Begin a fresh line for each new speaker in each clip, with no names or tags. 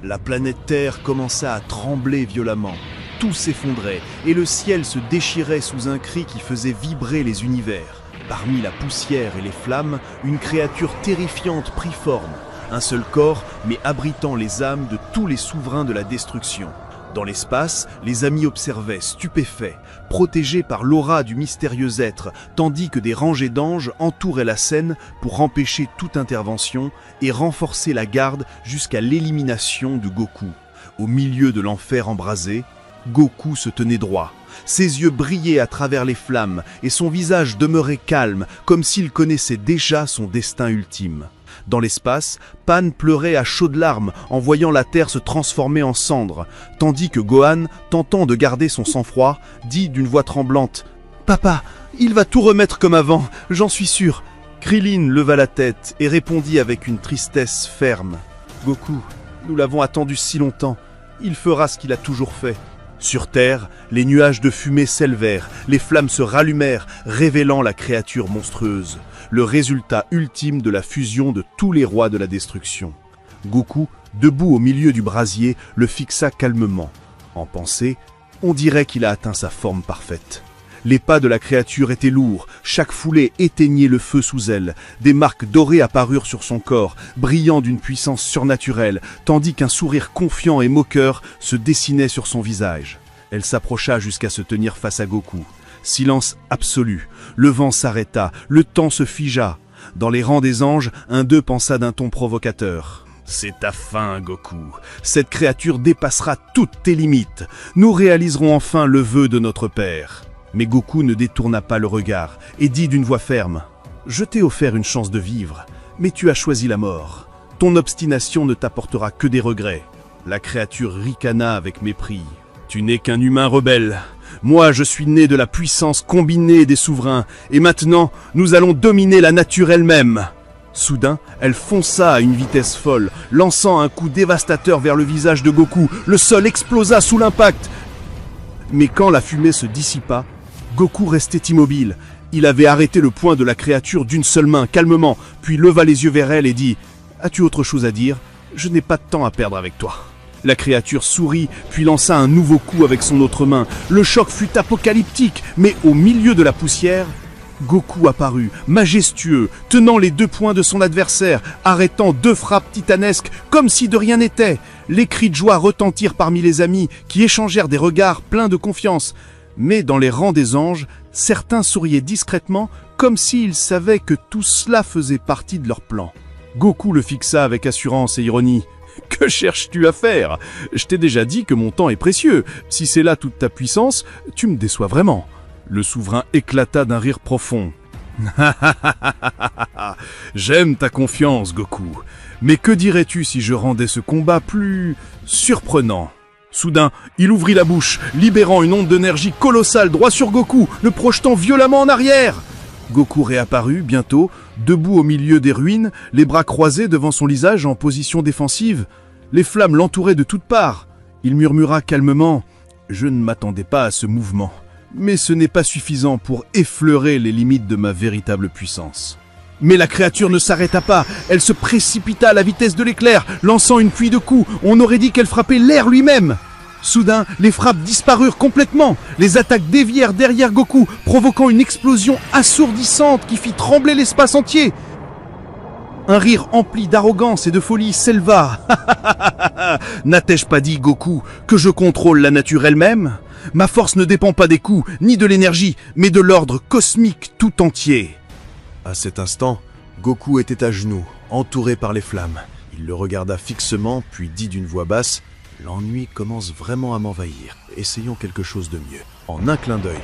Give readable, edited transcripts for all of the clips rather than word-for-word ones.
La planète Terre commença à trembler violemment. Tout s'effondrait et le ciel se déchirait sous un cri qui faisait vibrer les univers. Parmi la poussière et les flammes, une créature terrifiante prit forme. Un seul corps, mais abritant les âmes de tous les souverains de la destruction. Dans l'espace, les amis observaient, stupéfaits, protégés par l'aura du mystérieux être, tandis que des rangées d'anges entouraient la scène pour empêcher toute intervention et renforcer la garde jusqu'à l'élimination de Goku. Au milieu de l'enfer embrasé, Goku se tenait droit. Ses yeux brillaient à travers les flammes et son visage demeurait calme, comme s'il connaissait déjà son destin ultime. Dans l'espace, Pan pleurait à chaudes larmes en voyant la Terre se transformer en cendres, tandis que Gohan, tentant de garder son sang-froid, dit d'une voix tremblante « Papa, il va tout remettre comme avant, j'en suis sûr !» Krillin leva la tête et répondit avec une tristesse ferme « Goku, nous l'avons attendu si longtemps, il fera ce qu'il a toujours fait. » Sur Terre, les nuages de fumée s'élevèrent, les flammes se rallumèrent, révélant la créature monstrueuse, le résultat ultime de la fusion de tous les rois de la destruction. Goku, debout au milieu du brasier, le fixa calmement. En pensée, on dirait qu'il a atteint sa forme parfaite. Les pas de la créature étaient lourds, chaque foulée éteignait le feu sous elle. Des marques dorées apparurent sur son corps, brillant d'une puissance surnaturelle, tandis qu'un sourire confiant et moqueur se dessinait sur son visage. Elle s'approcha jusqu'à se tenir face à Goku. Silence absolu, le vent s'arrêta, le temps se figea. Dans les rangs des anges, un d'eux pensa d'un ton provocateur. « C'est ta fin, Goku. Cette créature dépassera toutes tes limites. Nous réaliserons enfin le vœu de notre père. » Mais Goku ne détourna pas le regard et dit d'une voix ferme « Je t'ai offert une chance de vivre, mais tu as choisi la mort. Ton obstination ne t'apportera que des regrets. » La créature ricana avec mépris. « Tu n'es qu'un humain rebelle. Moi, je suis né de la puissance combinée des souverains, et maintenant, nous allons dominer la nature elle-même. » Soudain, elle fonça à une vitesse folle, lançant un coup dévastateur vers le visage de Goku. Le sol explosa sous l'impact. Mais quand la fumée se dissipa, Goku restait immobile. Il avait arrêté le poing de la créature d'une seule main, calmement, puis leva les yeux vers elle et dit « As-tu autre chose à dire? Je n'ai pas de temps à perdre avec toi. » La créature sourit, puis lança un nouveau coup avec son autre main. Le choc fut apocalyptique, mais au milieu de la poussière, Goku apparut, majestueux, tenant les deux poings de son adversaire, arrêtant deux frappes titanesques comme si de rien n'était. Les cris de joie retentirent parmi les amis, qui échangèrent des regards pleins de confiance. Mais dans les rangs des anges, certains souriaient discrètement, comme s'ils savaient que tout cela faisait partie de leur plan. Goku le fixa avec assurance et ironie. « Que cherches-tu à faire? Je t'ai déjà dit que mon temps est précieux. Si c'est là toute ta puissance, tu me déçois vraiment. » Le souverain éclata d'un rire profond. « J'aime ta confiance, Goku. Mais que dirais-tu si je rendais ce combat plus surprenant ?» Soudain, il ouvrit la bouche, libérant une onde d'énergie colossale droit sur Goku, le projetant violemment en arrière. Goku réapparut bientôt, debout au milieu des ruines, les bras croisés devant son visage en position défensive. Les flammes l'entouraient de toutes parts. Il murmura calmement « Je ne m'attendais pas à ce mouvement, mais ce n'est pas suffisant pour effleurer les limites de ma véritable puissance. » Mais la créature ne s'arrêta pas, elle se précipita à la vitesse de l'éclair, lançant une pluie de coups, on aurait dit qu'elle frappait l'air lui-même. Soudain, les frappes disparurent complètement, les attaques dévièrent derrière Goku, provoquant une explosion assourdissante qui fit trembler l'espace entier. Un rire empli d'arrogance et de folie s'éleva. « N'ai-je pas dit, Goku, que je contrôle la nature elle-même? Ma force ne dépend pas des coups, ni de l'énergie, mais de l'ordre cosmique tout entier. » À cet instant, Goku était à genoux, entouré par les flammes. Il le regarda fixement, puis dit d'une voix basse « L'ennui commence vraiment à m'envahir. Essayons quelque chose de mieux. » En un clin d'œil,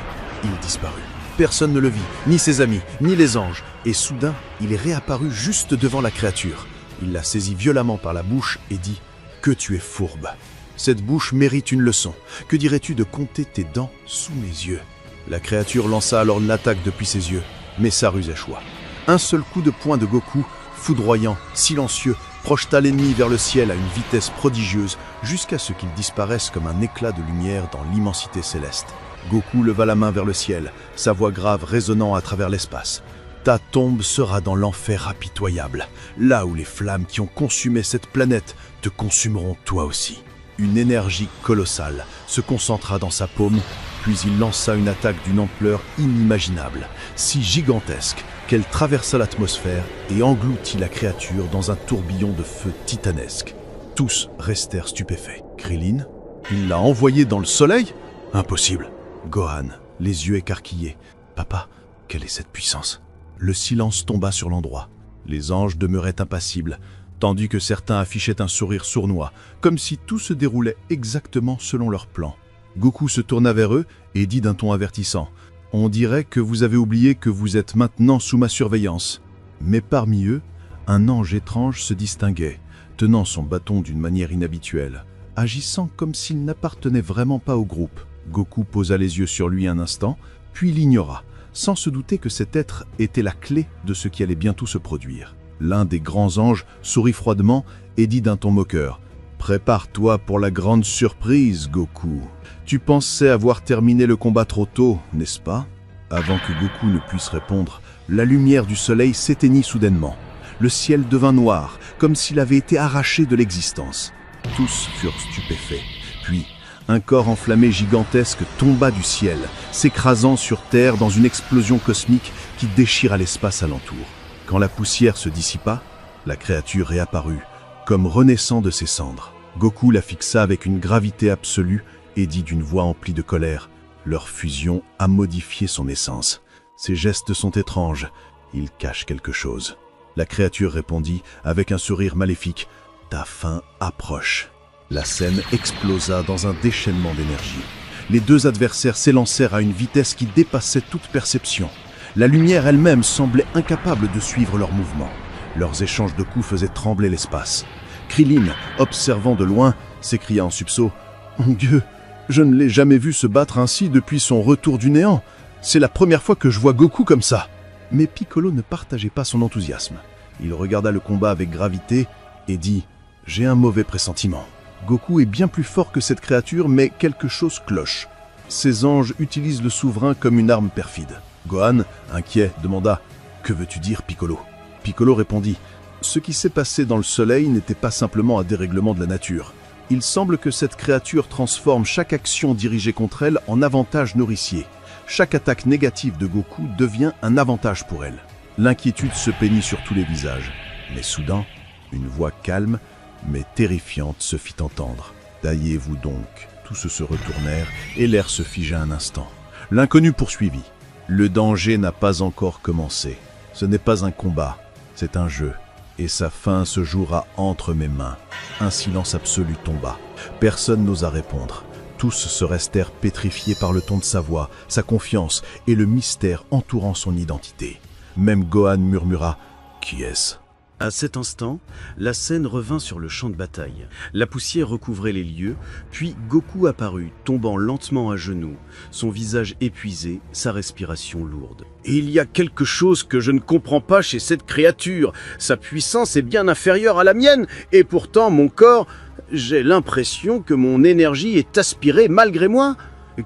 il disparut. Personne ne le vit, ni ses amis, ni les anges. Et soudain, il réapparut juste devant la créature. Il la saisit violemment par la bouche et dit « Que tu es fourbe. Cette bouche mérite une leçon. Que dirais-tu de compter tes dents sous mes yeux ?» La créature lança alors l'attaque depuis ses yeux. Mais sa ruse échoua. Un seul coup de poing de Goku, foudroyant, silencieux, projeta l'ennemi vers le ciel à une vitesse prodigieuse jusqu'à ce qu'il disparaisse comme un éclat de lumière dans l'immensité céleste. Goku leva la main vers le ciel, sa voix grave résonnant à travers l'espace. Ta tombe sera dans l'enfer impitoyable, là où les flammes qui ont consumé cette planète te consumeront toi aussi. Une énergie colossale se concentra dans sa paume, puis il lança une attaque d'une ampleur inimaginable, si gigantesque qu'elle traversa l'atmosphère et engloutit la créature dans un tourbillon de feu titanesque. Tous restèrent stupéfaits. Krillin, il l'a envoyé dans le soleil? Impossible. Gohan, les yeux écarquillés. Papa, quelle est cette puissance? Le silence tomba sur l'endroit. Les anges demeuraient impassibles, tandis que certains affichaient un sourire sournois, comme si tout se déroulait exactement selon leur plan. Goku se tourna vers eux et dit d'un ton avertissant « On dirait que vous avez oublié que vous êtes maintenant sous ma surveillance. » Mais parmi eux, un ange étrange se distinguait, tenant son bâton d'une manière inhabituelle, agissant comme s'il n'appartenait vraiment pas au groupe. Goku posa les yeux sur lui un instant, puis l'ignora, sans se douter que cet être était la clé de ce qui allait bientôt se produire. L'un des grands anges sourit froidement et dit d'un ton moqueur « Prépare-toi pour la grande surprise, Goku. Tu pensais avoir terminé le combat trop tôt, n'est-ce pas ?» Avant que Goku ne puisse répondre, la lumière du soleil s'éteignit soudainement. Le ciel devint noir, comme s'il avait été arraché de l'existence. Tous furent stupéfaits. Puis, un corps enflammé gigantesque tomba du ciel, s'écrasant sur Terre dans une explosion cosmique qui déchira l'espace alentour. Quand la poussière se dissipa, la créature réapparut, comme renaissant de ses cendres. Goku la fixa avec une gravité absolue et dit d'une voix emplie de colère « Leur fusion a modifié son essence. Ces gestes sont étranges. Ils cachent quelque chose. » La créature répondit avec un sourire maléfique « Ta fin approche. » La scène explosa dans un déchaînement d'énergie. Les deux adversaires s'élancèrent à une vitesse qui dépassait toute perception. La lumière elle-même semblait incapable de suivre leurs mouvements. Leurs échanges de coups faisaient trembler l'espace. Krillin, observant de loin, s'écria en sursaut « Mon Dieu, je ne l'ai jamais vu se battre ainsi depuis son retour du néant. C'est la première fois que je vois Goku comme ça. » Mais Piccolo ne partageait pas son enthousiasme. Il regarda le combat avec gravité et dit « J'ai un mauvais pressentiment. Goku est bien plus fort que cette créature, mais quelque chose cloche. Ces anges utilisent le souverain comme une arme perfide. » Gohan, inquiet, demanda « Que veux-tu dire, Piccolo ?» Piccolo répondit « Ce qui s'est passé dans le soleil n'était pas simplement un dérèglement de la nature. Il semble que cette créature transforme chaque action dirigée contre elle en avantage nourricier. Chaque attaque négative de Goku devient un avantage pour elle. » L'inquiétude se peignit sur tous les visages. Mais soudain, une voix calme mais terrifiante se fit entendre. « Taillez-vous donc !» Tous se retournèrent et l'air se figea un instant. L'inconnu poursuivit. « Le danger n'a pas encore commencé. Ce n'est pas un combat, c'est un jeu. Et sa fin se jouera entre mes mains. » Un silence absolu tomba. Personne n'osa répondre. Tous se restèrent pétrifiés par le ton de sa voix, sa confiance et le mystère entourant son identité. Même Gohan murmura « Qui est-ce »
À cet instant, la scène revint sur le champ de bataille. La poussière recouvrait les lieux, puis Goku apparut, tombant lentement à genoux, son visage épuisé, sa respiration lourde. « Il y a quelque chose que je ne comprends pas chez cette créature. Sa puissance est bien inférieure à la mienne, et pourtant mon corps, j'ai l'impression que mon énergie est aspirée malgré moi.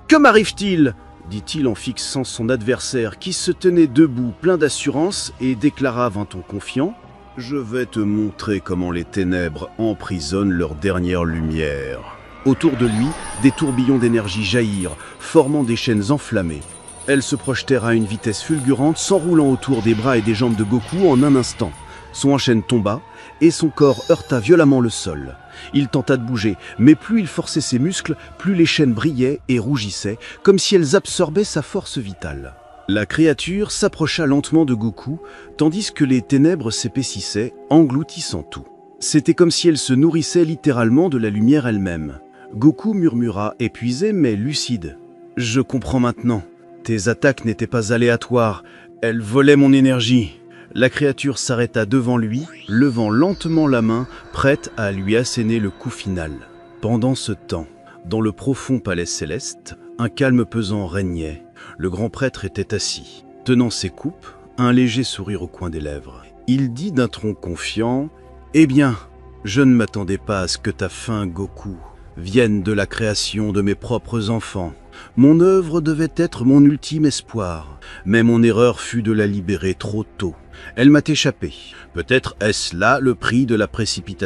Que m'arrive-t-il ?» dit-il en fixant son adversaire qui se tenait debout, plein d'assurance, et déclara d'un ton confiant. « Je vais te montrer comment les ténèbres emprisonnent leur dernière lumière. » Autour de lui, des tourbillons d'énergie jaillirent, formant des chaînes enflammées. Elles se projetèrent à une vitesse fulgurante, s'enroulant autour des bras et des jambes de Goku en un instant. Son enchaîne tomba, et son corps heurta violemment le sol. Il tenta de bouger, mais plus il forçait ses muscles, plus les chaînes brillaient et rougissaient, comme si elles absorbaient sa force vitale. La créature s'approcha lentement de Goku, tandis que les ténèbres s'épaississaient, engloutissant tout. C'était comme si elle se nourrissait littéralement de la lumière elle-même. Goku murmura, épuisé mais lucide. « Je comprends maintenant. Tes attaques n'étaient pas aléatoires, elles volaient mon énergie. » La créature s'arrêta devant lui, levant lentement la main, prête à lui asséner le coup final. Pendant ce temps, dans le profond palais céleste, un calme pesant régnait. Le grand prêtre était assis, tenant ses coupes, un léger sourire au coin des lèvres. Il dit d'un ton confiant « Eh bien, je ne m'attendais pas à ce que ta fin, Goku, vienne de la création de mes propres enfants. Mon œuvre devait être mon ultime espoir, mais mon erreur fut de la libérer trop tôt. Elle m'a échappé. Peut-être est-ce là le prix de la précipitation.